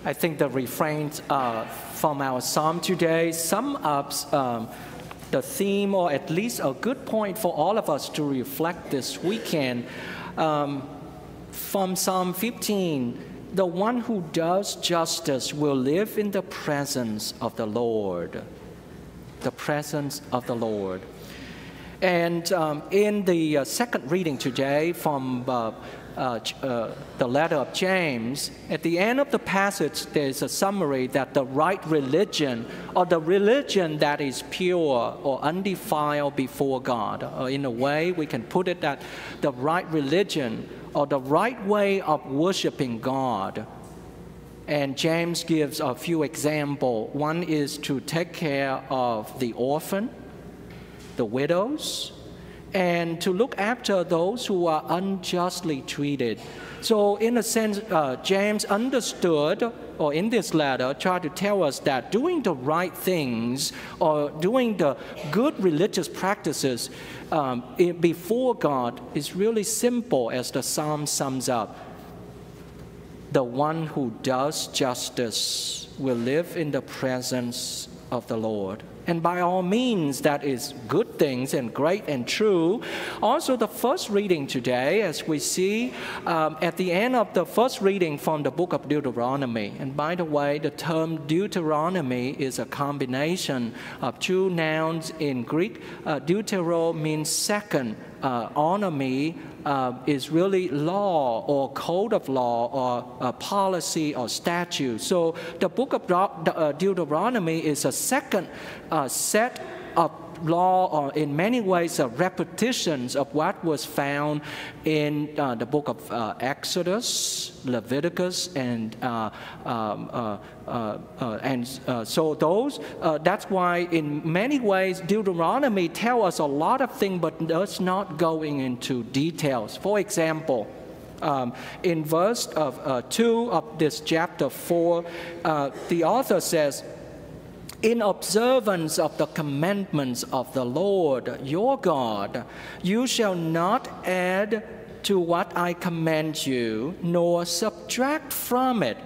I think the refrain from our psalm today sum up the theme, or at least a good point for all of us to reflect this weekend. From Psalm 15, the one who does justice will live in the presence of the Lord. The presence of the Lord. And in the second reading today from the letter of James, at the end of the passage, there's a summary that the right religion, or the religion that is pure or undefiled before God, or in a way we can put it that the right religion or the right way of worshiping God. And James gives a few examples. One is to take care of the orphan, the widows, and to look after those who are unjustly treated. So in a sense, James understood, or in this letter, tried to tell us that doing the right things or doing the good religious practices before God is really simple, as the psalm sums up. The one who does justice will live in the presence of the Lord. And by all means, that is good things and great and true. Also, the first reading today, as we see at the end of the first reading from the book of Deuteronomy. And by the way, the term Deuteronomy is a combination of two nouns in Greek. Deutero means second. Onomy is really law or code of law or policy or statute. So the book of Deuteronomy is a second set of law, or in many ways repetitions of what was found in the book of Exodus, Leviticus, and so those. That's why in many ways Deuteronomy tells us a lot of things, but does not go into details. For example, in verse 2 of this chapter 4, the author says, "In observance of the commandments of the Lord your God, you shall not add to what I command you, nor subtract from it."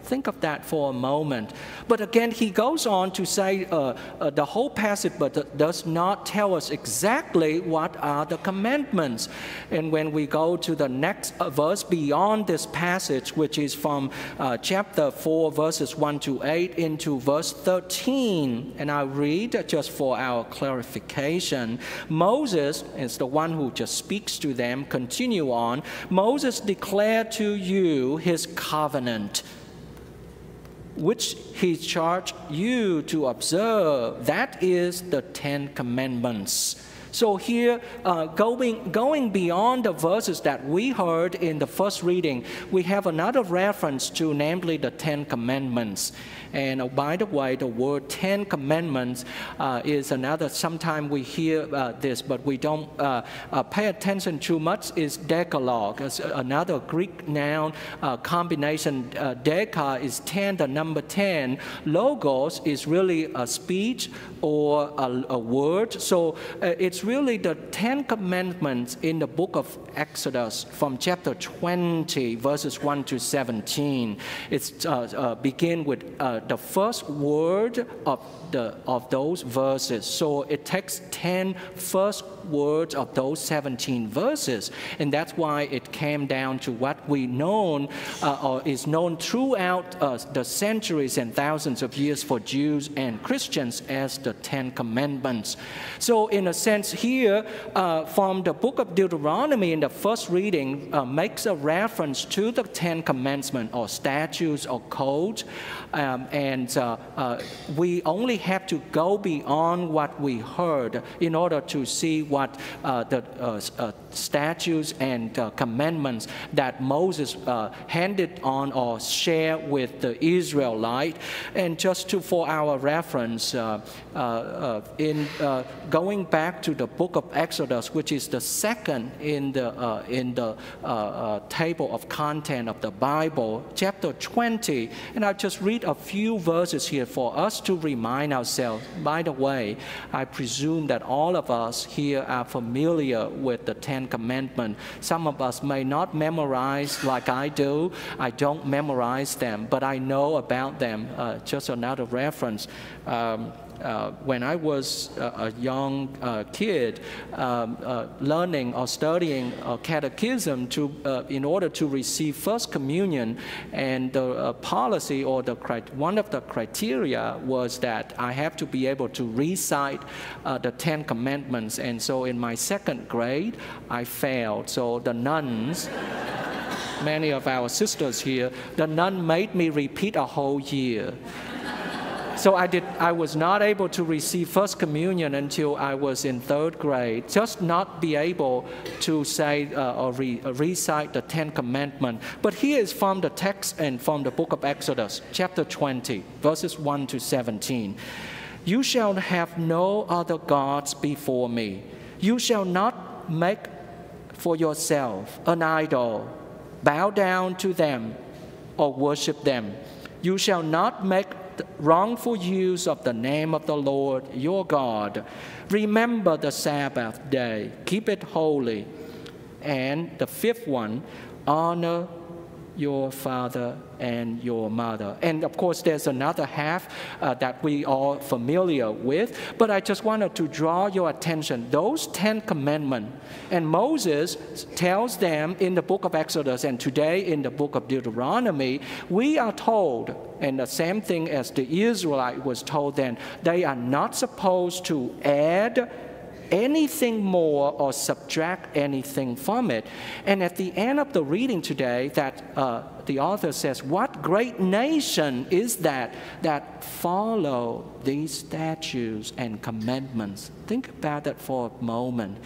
Think of that for a moment. But again, he goes on to say the whole passage, but does not tell us exactly what are the commandments. And when we go to the next verse beyond this passage, which is from chapter 4, verses 1 to 8 into verse 13, and I read just for our clarification, Moses is the one who just speaks to them. Continue on. "Moses declared to you his covenant, which he charged you to observe. That is the 10 Commandments." So here, going beyond the verses that we heard in the first reading, we have another reference to, namely the 10 Commandments. And by the way, the word 10 Commandments is another, sometimes we hear this, but we don't pay attention too much, is Decalogue. It's another Greek noun combination. Deca is 10, the number 10. Logos is really a speech or a word. So it's really the 10 Commandments in the book of Exodus from chapter 20, verses 1 to 17. It's begin with the first word of those verses. So it takes 10 first words of those 17 verses, and that's why it came down to what we know or is known throughout the centuries and thousands of years for Jews and Christians as the 10 Commandments. So in a sense here, from the book of Deuteronomy in the first reading makes a reference to the 10 Commandments or statutes or codes, and we only have to go beyond what we heard in order to see what the statutes and commandments that Moses handed on or shared with the Israelites. And just for our reference, in going back to the book of Exodus, which is the second in the table of content of the Bible, chapter 20. And I'll just read a few verses here for us to remind ourselves. By the way, I presume that all of us here are familiar with the Ten Commandments. Some of us may not memorize like I do. I don't memorize them, but I know about them. Just another reference. When I was a young kid, learning or studying catechism in order to receive First Communion, and the policy or one of the criteria was that I have to be able to recite the Ten Commandments. And so in my second grade, I failed. So the nuns, many of our sisters here, the nun made me repeat a whole year. So I was not able to receive First Communion until I was in third grade, just not be able to say or recite the Ten Commandments. But here is from the text and from the book of Exodus, chapter 20, verses 1 to 17. You shall have no other gods before me. You shall not make for yourself an idol, bow down to them, or worship them. You shall not make wrongful use of the name of the Lord your God. Remember the Sabbath day, keep it holy. And the fifth one, honor your father and your mother. And of course, there's another half that we are familiar with, but I just wanted to draw your attention. Those 10 commandments, and Moses tells them in the book of Exodus, and today in the book of Deuteronomy, we are told, and the same thing as the Israelite was told then, they are not supposed to add anything more or subtract anything from it. And at the end of the reading today, that the author says, what great nation is that follow these statutes and commandments? Think about that for a moment.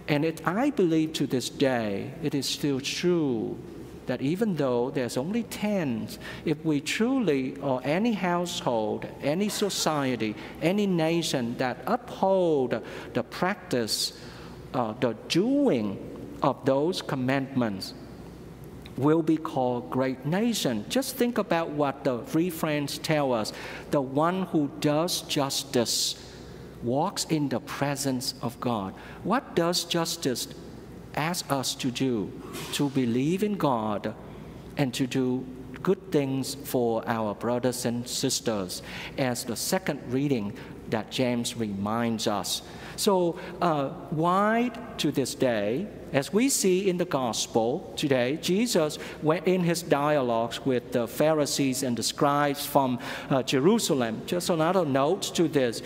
And I believe to this day, it is still true that even though there's only 10, if we truly, or any household, any society, any nation that uphold the practice, the doing of those commandments, will be called great nation. Just think about what the three friends tell us. The one who does justice walks in the presence of God. What does justice ask us to do? To believe in God and to do good things for our brothers and sisters, as the second reading that James reminds us. So why to this day, as we see in the gospel today, Jesus went in his dialogues with the Pharisees and the scribes from Jerusalem. Just another note to this,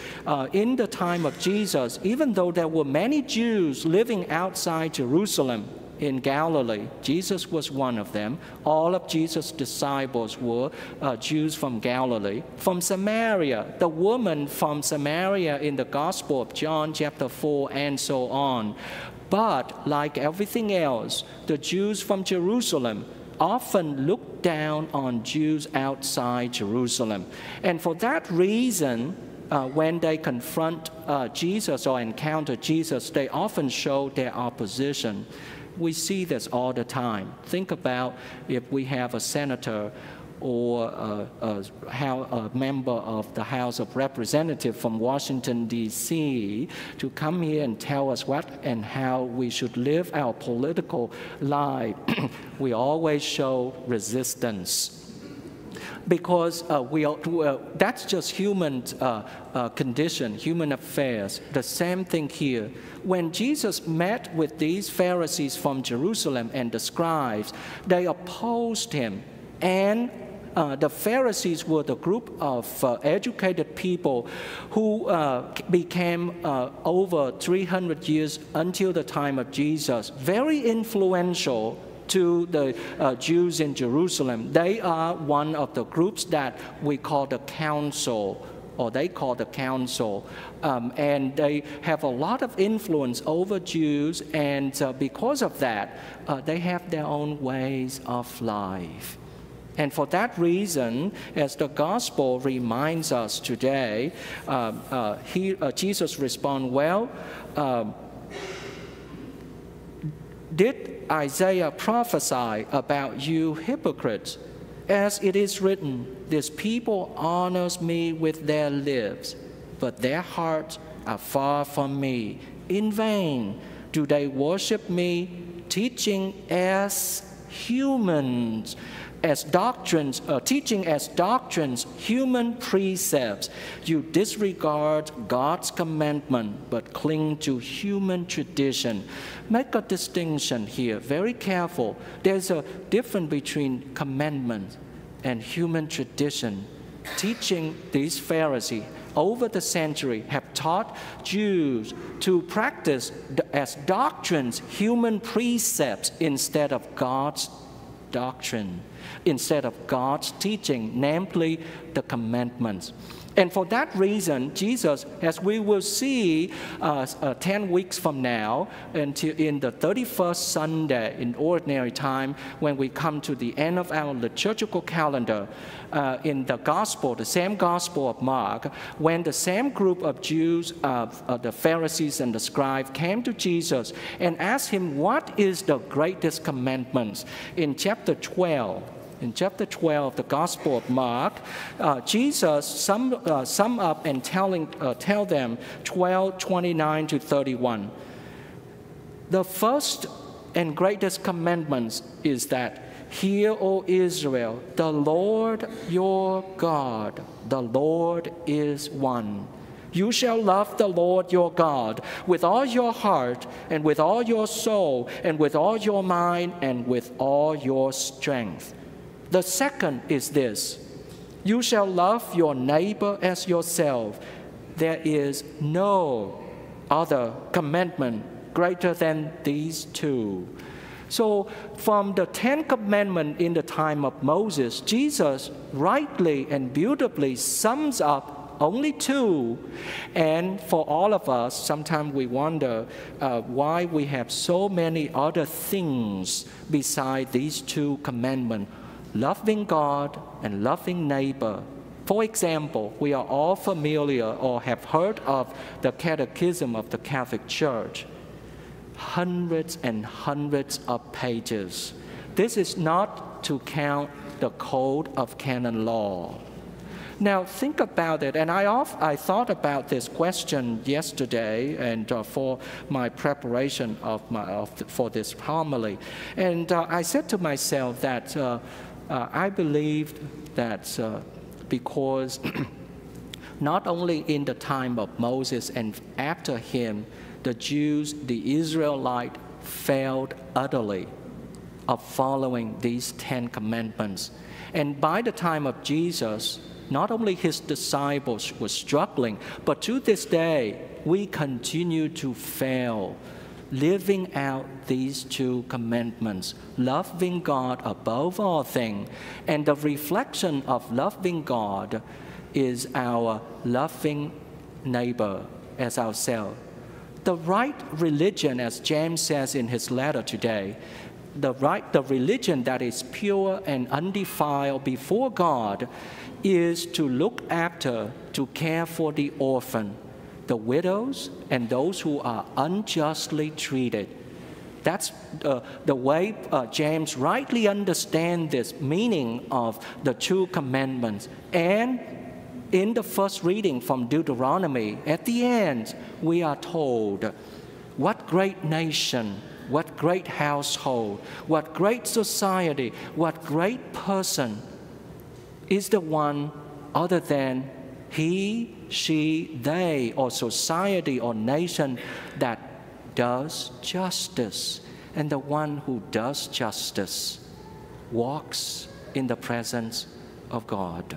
in the time of Jesus, even though there were many Jews living outside Jerusalem, in Galilee, Jesus was one of them. All of Jesus' disciples were Jews from Galilee. From Samaria, the woman from Samaria in the Gospel of John chapter 4 and so on. But like everything else, the Jews from Jerusalem often looked down on Jews outside Jerusalem. And for that reason, when they confront Jesus or encounter Jesus, they often show their opposition. We see this all the time. Think about if we have a senator or a member of the House of Representatives from Washington, D.C., to come here and tell us what and how we should live our political life. We always show resistance, because that's just human condition, human affairs. The same thing here. When Jesus met with these Pharisees from Jerusalem and the scribes, they opposed him. And the Pharisees were the group of educated people who became over 300 years until the time of Jesus, very influential to the Jews in Jerusalem. They are one of the groups that we call the council, or they call the council, and they have a lot of influence over Jews, and because of that, they have their own ways of life. And for that reason, as the gospel reminds us today, Jesus responds, well, did Isaiah prophesy about you hypocrites? As it is written, this people honors me with their lips, but their hearts are far from me. In vain do they worship me, teaching as humans, as doctrines, teaching as doctrines human precepts. You disregard God's commandment, but cling to human tradition. Make a distinction here, very careful. There's a difference between commandment and human tradition. Teaching these Pharisees over the century have taught Jews to practice as doctrines human precepts instead of God's doctrine, instead of God's teaching, namely the commandments. And for that reason, Jesus, as we will see 10 weeks from now, until in the 31st Sunday in ordinary time, when we come to the end of our liturgical calendar, in the gospel, the same gospel of Mark, when the same group of Jews, the Pharisees and the scribes, came to Jesus and asked him, what is the greatest commandments? In chapter 12, the Gospel of Mark, Jesus sum up and tell them 12:29 to 31. The first and greatest commandments is that, hear, O Israel, the Lord your God, the Lord is one. You shall love the Lord your God with all your heart and with all your soul and with all your mind and with all your strength. The second is this: you shall love your neighbor as yourself. There is no other commandment greater than these two. So from the 10 commandments in the time of Moses, Jesus rightly and beautifully sums up only two. And for all of us, sometimes we wonder why we have so many other things beside these two commandments: loving God and loving neighbor. For example, we are all familiar or have heard of the Catechism of the Catholic Church. Hundreds and hundreds of pages. This is not to count the Code of Canon Law. Now think about it, and I thought about this question yesterday, and for my preparation for this homily, and I said to myself that I believed that because not only in the time of Moses and after him, the Jews, the Israelites, failed utterly of following these 10 commandments. And by the time of Jesus, not only his disciples were struggling, but to this day, we continue to fail living out these two commandments: loving God above all things. And the reflection of loving God is our loving neighbor as ourselves. The right religion, as James says in his letter today, the religion that is pure and undefiled before God is to look after, to care for the orphan, the widows, and those who are unjustly treated. That's the way James rightly understands this meaning of the two commandments. And in the first reading from Deuteronomy, at the end, we are told, what great nation, what great household, what great society, what great person is the one other than he, she, they, or society or nation that does justice. And the one who does justice walks in the presence of God.